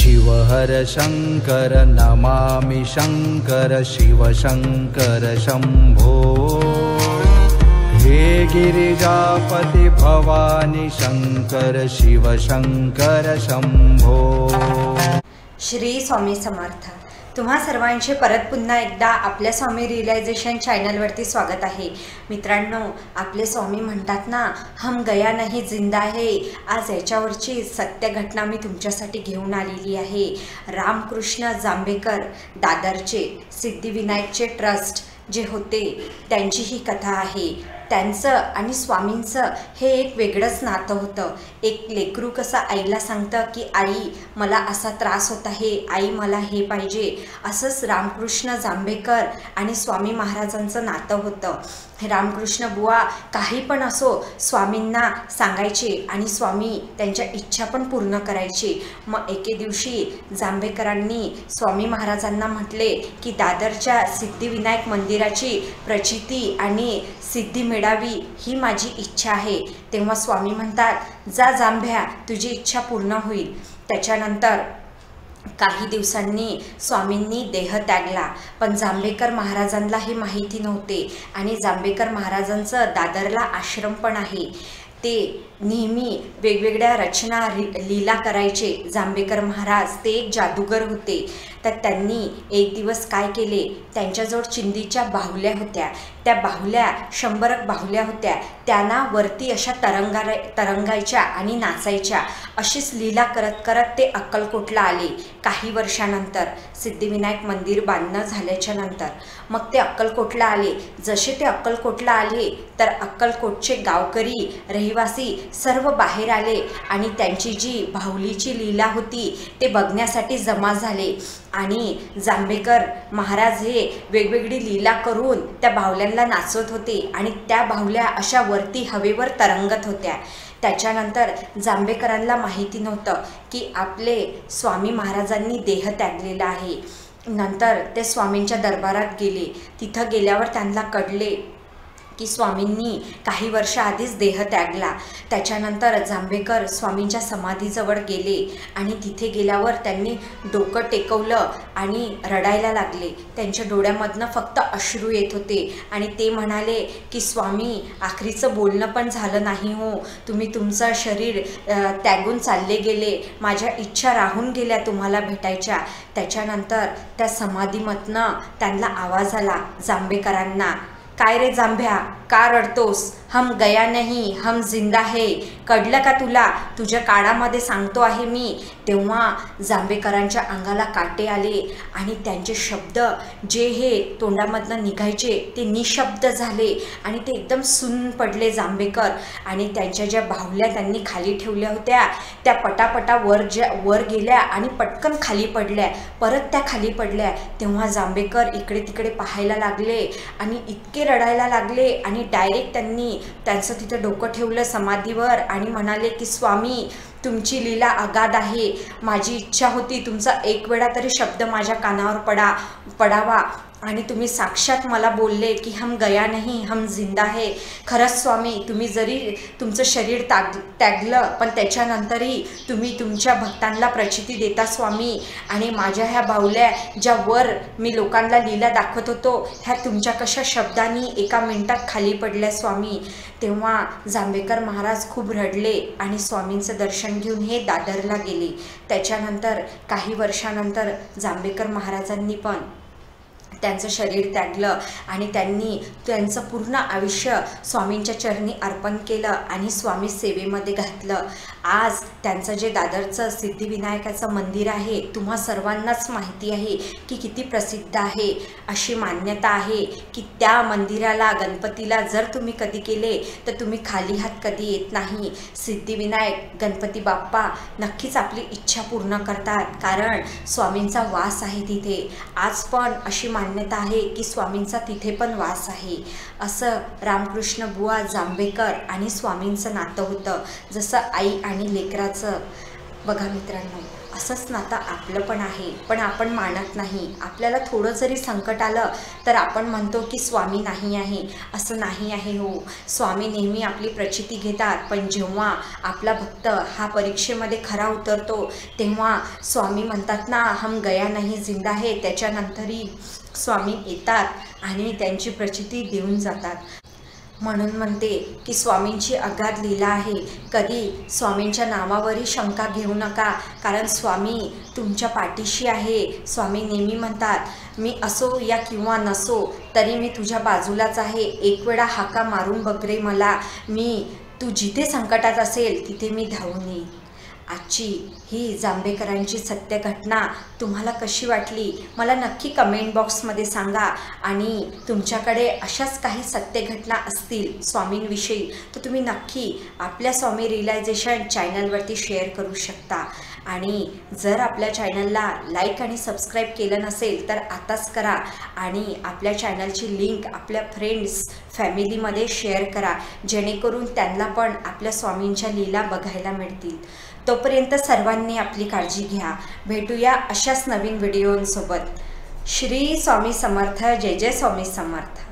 शिव हर शंकर नमामि शंकर शिव शंकर शंभो। हे गिरिजापति भवानी शंकर शिव शंकर शंभो। श्री स्वामी समर्थ। तुम्हा सर्वांचे परत पुन्हा एकदा आपल्या स्वामी रियलायझेशन चॅनलवरती स्वागत आहे। मित्रांनो, आपले स्वामी म्हणतात ना, हम गया नहीं जिंदा है। आज याच्यावरची सत्य घटना मी तुमच्यासाठी घेऊन आलेली आहे। रामकृष्ण जांभेकर दादरचे सिद्धिविनायकचे ट्रस्ट जे होते त्यांची ही कथा आहे। त्यांचं आणि स्वामींचं हे एक वेगळंच नातं होतं। एक लेकरू कसं आईला सांगतं की आई मला असा त्रास होत आहे, आई मला हे पाहिजे, असंच रामकृष्ण जांभेकर आणि स्वामी महाराजांचं नातं होतं। रामकृष्ण बुवा काही पण असो स्वामींना सांगायचे आणि स्वामी त्यांच्या इच्छा पण पूर्ण करायचे। मग एके दिवशी जांभेकरांनी स्वामी महाराजांना म्हटले की दादरच्या सिद्धिविनायक मंदिराची प्रचिती आणि सिद्धी मिळावी ही माझी इच्छा आहे। तेव्हा स्वामी म्हणतात, जा जांभ्या, तुझी इच्छा पूर्ण होईल। त्याच्यानंतर काही दिवसांनी स्वामींनी देह त्यागला, पण जांभेकर महाराजांना ही माहिती नव्हते। आणि जांभेकर महाराजांचं दादरला आश्रम पण आहे। ते नेहमी वेगवेगळ्या रचना लीला करायचे। जांभेकर महाराज ते एक जादूगर होते। तर त्यांनी एक दिवस काय केले, त्यांच्याजवळ चिंदीच्या बाहुल्या होत्या, त्या बाहुल्या 100 बाहुल्या होत्या, त्यांना वरती अशा तरंगायच्या आणि नाचायच्या। अशीच लीला करत करत ते अक्कलकोटला आले। काही वर्षानंतर सिद्धिविनायक मंदिर बांधणं झाल्याच्या नंतर मग ते अक्कलकोटला आले। जसे ते अक्कलकोटला आले तर अक्कलकोटचे गावकरी रहिवासी सर्व बाहेर आले आणि त्यांची जी बाहुलीची लीला होती ते बघण्यासाठी जमा झाले। आणि जांभेकर महाराज हे वेगवेगळी लीला करून त्या बाहुल्यांना नाचवत होते आणि त्या बाहुल्या अशा वरती हवेवर तरंगत होत्या। त्याच्यानंतर जांभेकरांना माहिती नव्हतं की आपले स्वामी महाराजांनी देह त्यागलेला आहे। नंतर ते स्वामींच्या दरबारात गेले। तिथं गेल्यावर त्यांना कळले की स्वामींनी काही वर्ष आधीच देह त्यागला। त्याच्यानंतर जांभेकर स्वामींच्या समाधीजवळ गेले आणि तिथे गेल्यावर त्यांनी डोकं टेकवलं आणि रडायला लागले। त्यांच्या डोळ्यामधनं फक्त अश्रू येत होते आणि ते म्हणाले की स्वामी, आखरीचं बोलणं पण झालं नाही हो, तुम्ही तुमचं शरीर त्यागून चालले गेले, माझ्या इच्छा राहून गेल्या तुम्हाला भेटायच्या। त्याच्यानंतर त्या समाधीमधनं त्यांना आवाज आला जांभेकरांना, काय रे जांभ्या, का रडतोस? हम गया नहीं हम जिंदा है, कळलं का तुला? तुझ्या काळामध्ये सांगतो आहे मी। तेव्हा जांभेकरांच्या अंगाला काटे आले आणि त्यांचे शब्द जे हे तोंडामधनं निघायचे ते निशब्द झाले आणि ते एकदम सुन्न पडले जांभेकर। आणि त्यांच्या ज्या बाहुल्या त्यांनी खाली ठेवल्या होत्या त्या पटापटा वर गेल्या आणि पटकन खाली पडल्या, परत त्या खाली पडल्या। तेव्हा जांभेकर इकडे तिकडे पाहायला लागले आणि इतके रडायला लागले आणि डायरेक्ट त्यांनी त्यांचं तिथं डोकं ठेवलं समाधीवर आणि म्हणाले की स्वामी, तुमची लीला अगाध आहे, माझी इच्छा होती तुमचा एक वेळा तरी शब्द माझ्या कानावर पडावा आणि तुम्ही साक्षात मला बोलले की हम गया नहीं हम जिंदा है। खरंच स्वामी, तुम्ही जरी तुमचं शरीर त्यागलं पण त्याच्यानंतरही तुम्ही तुमच्या भक्तांना प्रचिती देता स्वामी। आणि माझ्या ह्या बाहुल्या ज्या वर मी लोकांना लीला दाखवत होतो ह्या तुमच्या कशा शब्दांनी एका मिनिटात खाली पडल्या स्वामी। तेव्हा जांभेकर महाराज खूप रडले आणि स्वामींचं दर्शन घेऊन हे दादरला गेले। त्याच्यानंतर काही वर्षानंतर जांभेकर महाराजांनी पण त्यांचं शरीर त्यागलं आणि त्यांनी त्यांचं पूर्ण आयुष्य स्वामींच्या चरणी अर्पण केलं आणि स्वामी सेवेमध्ये घातलं। आज त्यांचं जे दादरचं सिद्धिविनायकाचं मंदिर आहे तुम्हा सर्वांनाच माहिती आहे की किती प्रसिद्ध आहे। अशी मान्यता आहे की त्या मंदिराला गणपतीला जर तुम्ही कधी गेले तर तुम्ही खाली हात कधी येत नाही। सिद्धिविनायक गणपती बाप्पा नक्कीच आपली इच्छा पूर्ण करतात, कारण स्वामींचा वास आहे तिथे। आज पण अशी मान्यता आहे की स्वामींचा तिथे पण वास आहे। असं रामकृष्ण बुवा जांभेकर आणि स्वामींचं नातं होतं, जसं आई आणि लेकराचं। बघा मित्रांनो, असंच नातं आपलं पण आहे, पण आपण मानत नाही. आपल्याला थोडं जरी संकट आलं तर आपण म्हणतो की स्वामी नाही आहे. असं नाही आहे हो. स्वामी नेहमी आपली प्रचिती घेतात, पण जेव्हा आपला भक्त हा परीक्षेमध्ये खरा उतरतो तेव्हा स्वामी म्हणतात ना, हम गया नहीं जिंदा है, त्याच्यानंतरही स्वामी येतात आणि त्यांची प्रचिती देऊन जातात. म्हणून म्हणते की स्वामींची अगाध लीला आहे. कधी स्वामींच्या नावावरही शंका घेऊ नका, कारण स्वामी तुमच्या पाठीशी आहे. स्वामी नेहमी म्हणतात, मी असो या किंवा नसो तरी मी तुझ्या बाजूलाच आहे. एक वेळा हाका मारून बघ रे मला, तू जिथे संकटात असेल तिथे मी धावून येईन. आजची ही जांभेकरांची सत्य घटना तुम्हाला कशी वाटली मला नक्की कमेंट बॉक्समध्ये सांगा. आणि तुमच्याकडे अशाच काही सत्य घटना असतील स्वामींविषयी तर तुम्ही नक्की आपल्या स्वामी रिअलायझेशन चॅनलवरती शेअर करू शकता. आणि जर आपल्या चॅनलला लाईक आणि सबस्क्राईब केलं नसेल तर आताच करा आणि आपल्या चॅनलची लिंक आपल्या फ्रेंड्स फॅमिलीमध्ये शेअर करा, जेणेकरून त्यांना पण आपल्या स्वामींच्या लीला बघायला मिळतील. तोपर्यंत सर्वांनी आपली काळजी घ्या. भेटूया अशाच नवीन व्हिडिओंसोबत. श्री स्वामी समर्थ. जय जय स्वामी समर्थ.